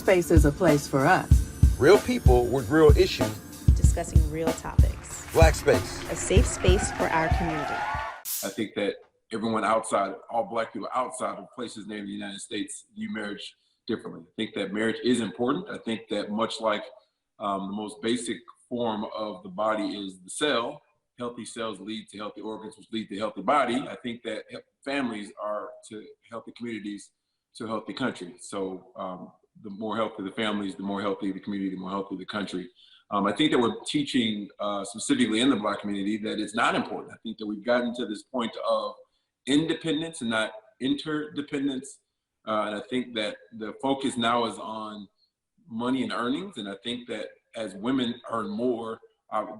space is a place for us. Real people with real issues. Discussing real topics. Black space. A safe space for our community. I think that everyone outside, all Black people outside of places named the United States, view marriage differently. I think that marriage is important. I think that much like the most basic form of the body is the cell, healthy cells lead to healthy organs, which lead to healthy body. I think that families are to healthy communities to a healthy country. So the more healthy the families, the more healthy the community, the more healthy the country. I think that we're teaching specifically in the Black community that it's not important. I think that we've gotten to this point of independence and not interdependence. And I think that the focus now is on money and earnings. And I think that as women earn more,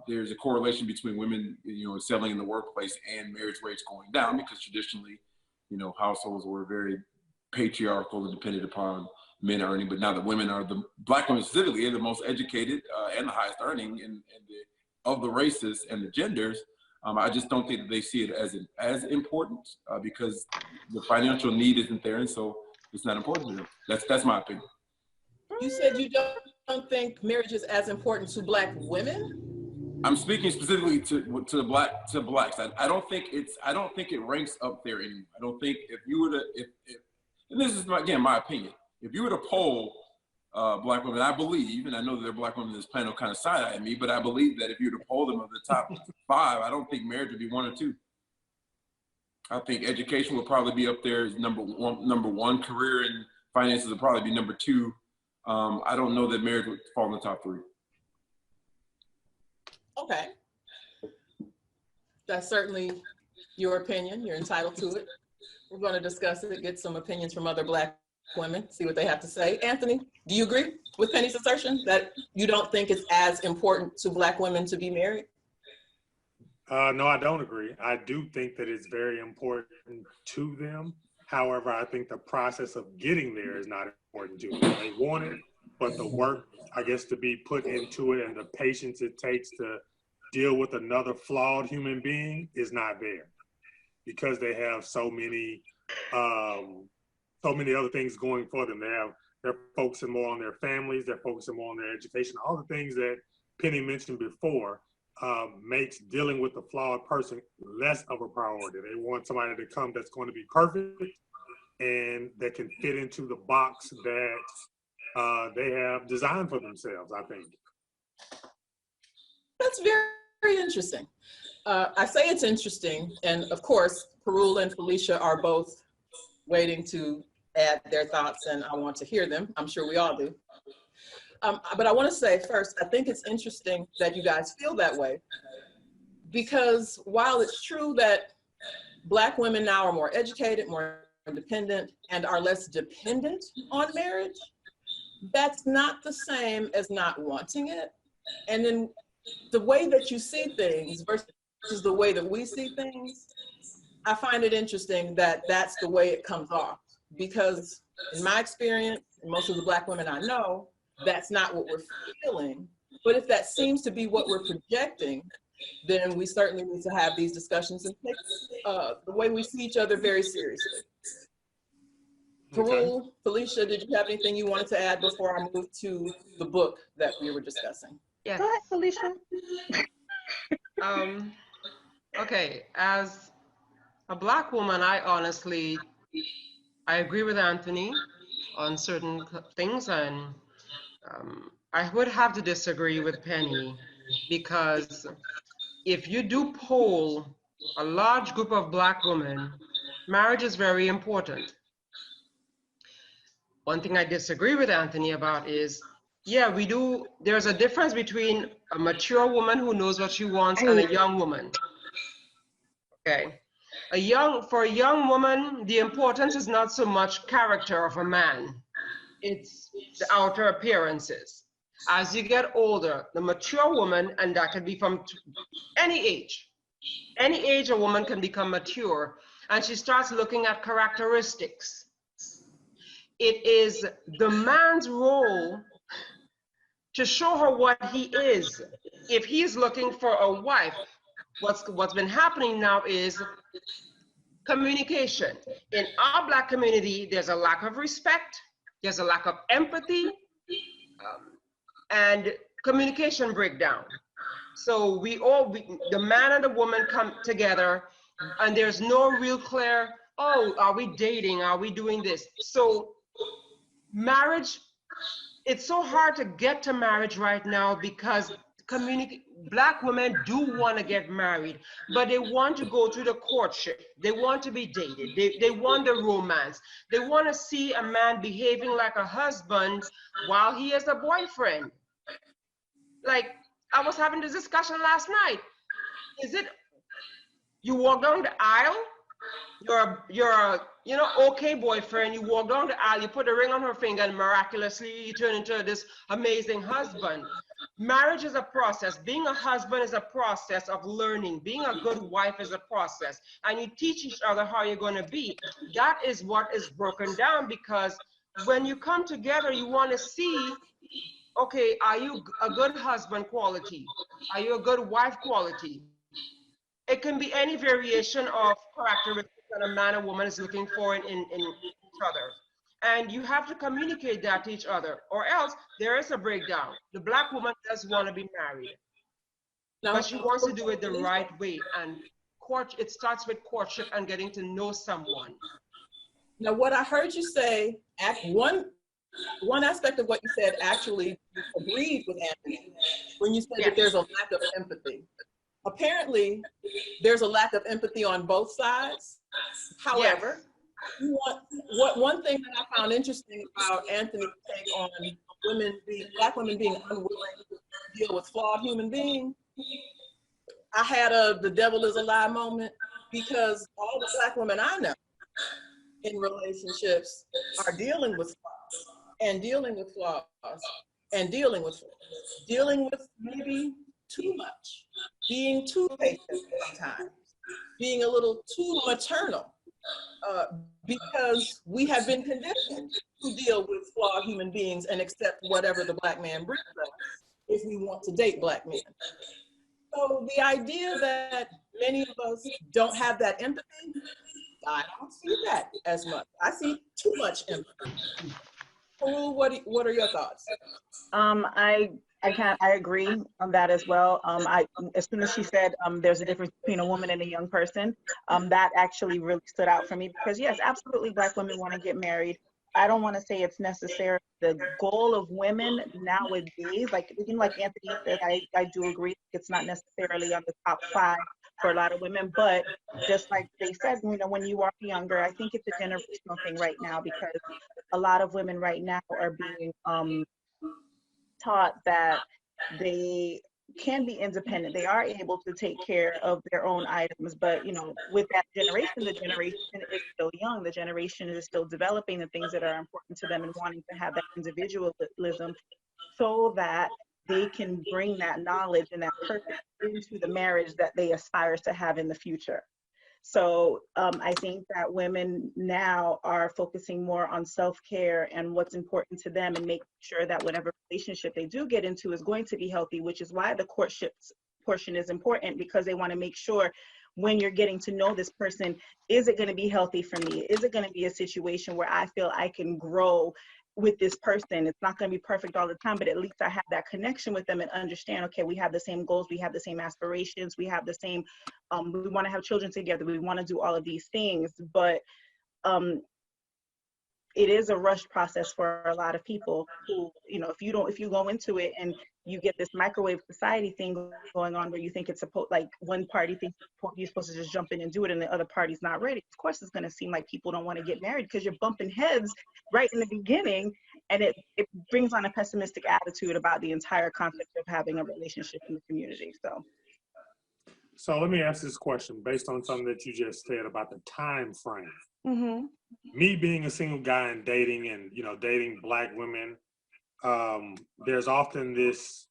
there's a correlation between women, excelling in the workplace and marriage rates going down, because traditionally, households were very patriarchal and dependent upon men earning. But now that women are, the Black women specifically, are the most educated and the highest earning of the races and the genders. I just don't think that they see it as important because the financial need isn't there, and so it's not important to them. That's my opinion. You said you don't think marriage is as important to Black women? I'm speaking specifically to Blacks. I don't think it ranks up there anymore. I don't think if you were to and this is again my opinion, if you were to poll Black women, I believe, and I know that there are Black women in this panel kind of side-eyeing me, but I believe that if you were to poll them of the top 5, I don't think marriage would be 1 or 2. I think education would probably be up there as number one. Career and finances would probably be number 2. I don't know that marriage would fall in the top 3. Okay. That's certainly your opinion. You're entitled to it. We're going to discuss it, get some opinions from other Black women, see what they have to say. Anthony, do you agree with Penny's assertion that you don't think it's as important to Black women to be married? No, I don't agree. I do think that it's very important to them. However, I think the process of getting there is not important to them. They want it, but the work, I guess, to be put into it and the patience it takes to deal with another flawed human being is not there, because they have so many other things going for them. They're focusing more on their families, they're focusing more on their education, all the things that Penny mentioned before. Makes dealing with the flawed person less of a priority. They want somebody to come that's going to be perfect and that can fit into the box that they have designed for themselves, I think. That's very, very interesting. I say it's interesting, and of course, Perul and Felicia are both waiting to add their thoughts, and I want to hear them. I'm sure we all do. But I want to say first, I think it's interesting that you guys feel that way, because while it's true that Black women now are more educated, more independent, and are less dependent on marriage, that's not the same as not wanting it. And then the way that you see things versus the way that we see things, I find it interesting that that's the way it comes off, because in my experience, and most of the Black women I know, that's not what we're feeling. But if that seems to be what we're projecting, then we certainly need to have these discussions and take the way we see each other very seriously. Perul, okay. Felicia, did you have anything you wanted to add before I move to the book that we were discussing? Yes. Go ahead, Felicia. Okay, as a Black woman, I agree with Anthony on certain things, and I would have to disagree with Penny, because if you do poll a large group of Black women, marriage is very important. One thing I disagree with Anthony about is, yeah, there's a difference between a mature woman who knows what she wants and a young woman. Okay. For a young woman, the importance is not so much character of a man. It's the outer appearances. As you get older, the mature woman, and that can be from any age a woman can become mature, and she starts looking at characteristics. It is the man's role to show her what he is. If he's looking for a wife, what's been happening now is communication. In our Black community, there's a lack of respect, there's a lack of empathy, and communication breakdown. So the man and the woman come together, and there's no real clear, oh, are we dating? Are we doing this? So marriage, it's so hard to get to marriage right now because Black women do want to get married, but they want to go through the courtship. They want to be dated. They want the romance. They want to see a man behaving like a husband while he is a boyfriend. Like, I was having this discussion last night. Is it you walk down the aisle, you're a okay boyfriend, you walk down the aisle, you put a ring on her finger, and miraculously you turn into this amazing husband. Marriage is a process. Being a husband is a process of learning. Being a good wife is a process. And you teach each other how you're going to be. That is what is broken down, because when you come together, you want to see, okay, are you a good husband quality? Are you a good wife quality? It can be any variation of characteristics that a man or woman is looking for in each other. And you have to communicate that to each other, or else there is a breakdown. The Black woman does want to be married, but she wants to do it the right way. And it starts with courtship and getting to know someone. Now, what I heard you say, one aspect of what you said actually agreed with Anthony when you said that there's a lack of empathy. Apparently, there's a lack of empathy on both sides. However, one thing that I found interesting about Anthony's take on Black women being unwilling to deal with flawed human beings, I had the devil is a lie moment, because all the Black women I know in relationships are dealing with flaws and dealing with flaws and dealing with flaws, dealing with maybe too much, being too patient sometimes, being a little too maternal, because we have been conditioned to deal with flawed human beings and accept whatever the Black man brings us if we want to date Black men. So the idea that many of us don't have that empathy, I don't see that as much. I see too much empathy. Peru, what are your thoughts? I agree on that as well. As soon as she said there's a difference between a woman and a young person, that actually really stood out for me, because yes, absolutely, Black women want to get married. I don't want to say it's necessarily the goal of women nowadays. Like Anthony said, I do agree it's not necessarily on the top 5 for a lot of women, but just like they said, when you are younger, I think it's a generational thing right now, because a lot of women right now are being taught that they can be independent. They are able to take care of their own items, but with that generation, the generation is still young. The generation is still developing the things that are important to them and wanting to have that individualism so that they can bring that knowledge and that purpose into the marriage that they aspire to have in the future. So I think that women now are focusing more on self-care and what's important to them, and making sure that whatever relationship they do get into is going to be healthy, which is why the courtship portion is important, because they want to make sure when you're getting to know this person, is it going to be healthy for me? Is it going to be a situation where I feel I can grow with this person? It's not going to be perfect all the time, but at least I have that connection with them and understand, okay, we have the same goals, we have the same aspirations, we have the same, we want to have children together, we want to do all of these things, but it is a rushed process for a lot of people who, if you go into it and you get this microwave society thing going on where you think it's supposed, like one party thinks you're supposed to just jump in and do it and the other party's not ready. Of course, it's going to seem like people don't want to get married because you're bumping heads right in the beginning, and it brings on a pessimistic attitude about the entire concept of having a relationship in the community. So let me ask this question based on something that you just said about the time frame. Mm-hmm. Me being a single guy and dating dating Black women, there's often this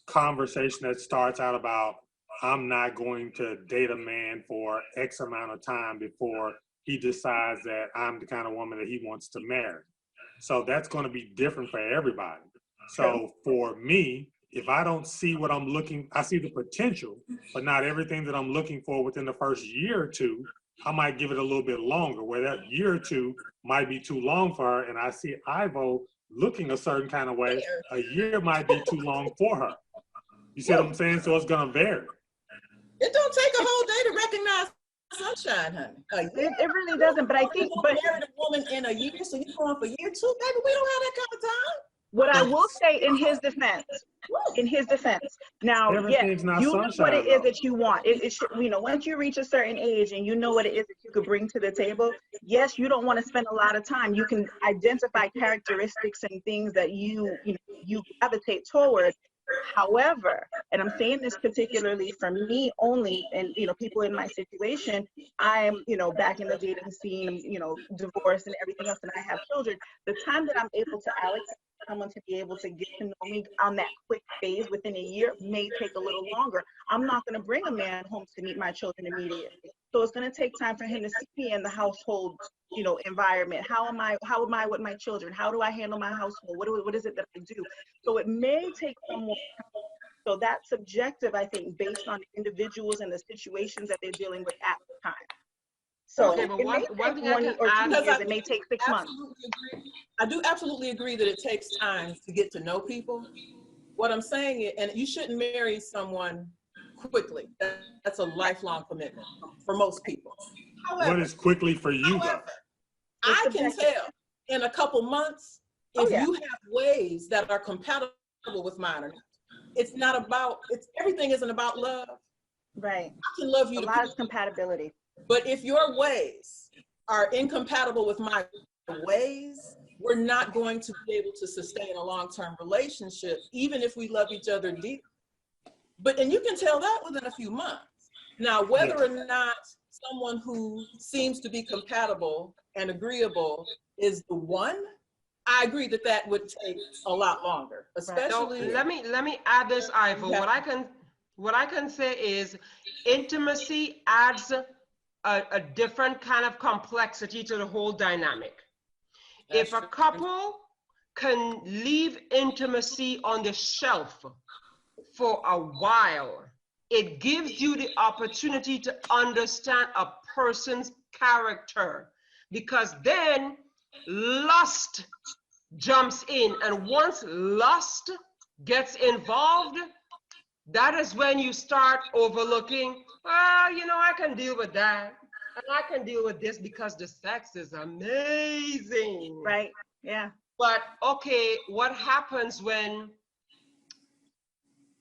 conversation that starts out about, I'm not going to date a man for X amount of time before he decides that I'm the kind of woman that he wants to marry. So that's going to be different for everybody. So for me, if I don't see what I'm I see the potential, but not everything that I'm looking for within the first year or two, I might give it a little bit longer, where that year or two might be too long for her. And I see Ivo looking a certain kind of way, a year might be too long for her. You see what I'm saying? So it's gonna vary. It don't take a whole day to recognize sunshine, honey. It really doesn't, but I think, but married a woman in a year, so you're going for year 2, baby. We don't have that kind of time. what I will say in his defense, now, yes, Everything's not you know sunshine, what it is though. that you want. It should, you know, once you reach a certain age and you know what it is that you could bring to the table, yes, you don't want to spend a lot of time. You can identify characteristics and things that you gravitate towards. However, and I'm saying this particularly for me only, and people in my situation, I'm back in the dating scene, divorced and everything else, and I have children. The time that I'm able to allocate someone to be able to get to know me on that quick phase within a year may take a little longer. I'm not going to bring a man home to meet my children immediately. So it's going to take time for him to see me in the household, environment. How am I with my children? How do I handle my household? What is it that I do? So it may take some more time. So that's subjective, I think, based on the individuals and the situations that they're dealing with at the time. So Okay, but it may one take thing I 1 can or 2 add- years, it may take 6 months. I do absolutely agree that it takes time to get to know people. What I'm saying is, and you shouldn't marry someone quickly. That's a lifelong commitment for most people. However, What is quickly for you, though? I can tell in a couple months if you have ways that are compatible with mine or not. It's not about, everything isn't about love. Right. I can love you. A lot of compatibility. But if your ways are incompatible with my ways, we're not going to be able to sustain a long-term relationship, even if we love each other deeply. And you can tell that within a few months. Now, whether or not someone who seems to be compatible and agreeable is the one, I agree that would take a lot longer, especially. So let me add this, Ivo. What I can say is intimacy adds a different kind of complexity to the whole dynamic. If a couple can leave intimacy on the shelf for a while, it gives you the opportunity to understand a person's character, because then lust jumps in, and once lust gets involved, that is when you start overlooking, well, I can deal with that, and I can deal with this because the sex is amazing. Right, yeah. But okay, what happens when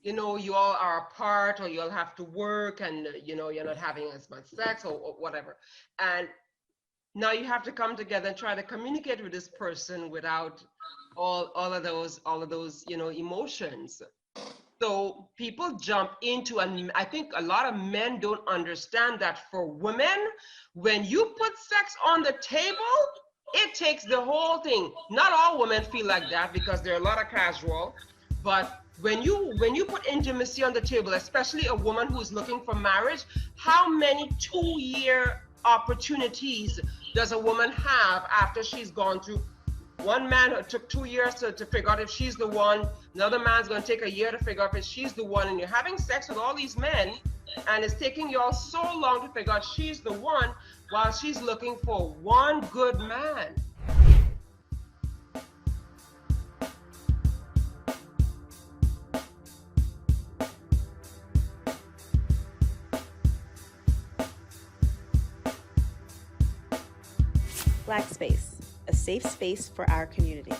you all are apart, or you'll have to work, and you're not having as much sex or whatever, and now you have to come together and try to communicate with this person without all of those emotions. So people jump into, and I think a lot of men don't understand that for women, when you put sex on the table, it takes the whole thing. Not all women feel like that, because there are a lot of casual, but when you put intimacy on the table, especially a woman who's looking for marriage, how many 2-year opportunities does a woman have after she's gone through? One man took 2 years to figure out if she's the one. Another man's going to take a year to figure out if she's the one. And you're having sex with all these men, and it's taking you all so long to figure out she's the one, while she's looking for one good man. Black Space, a safe space for our community.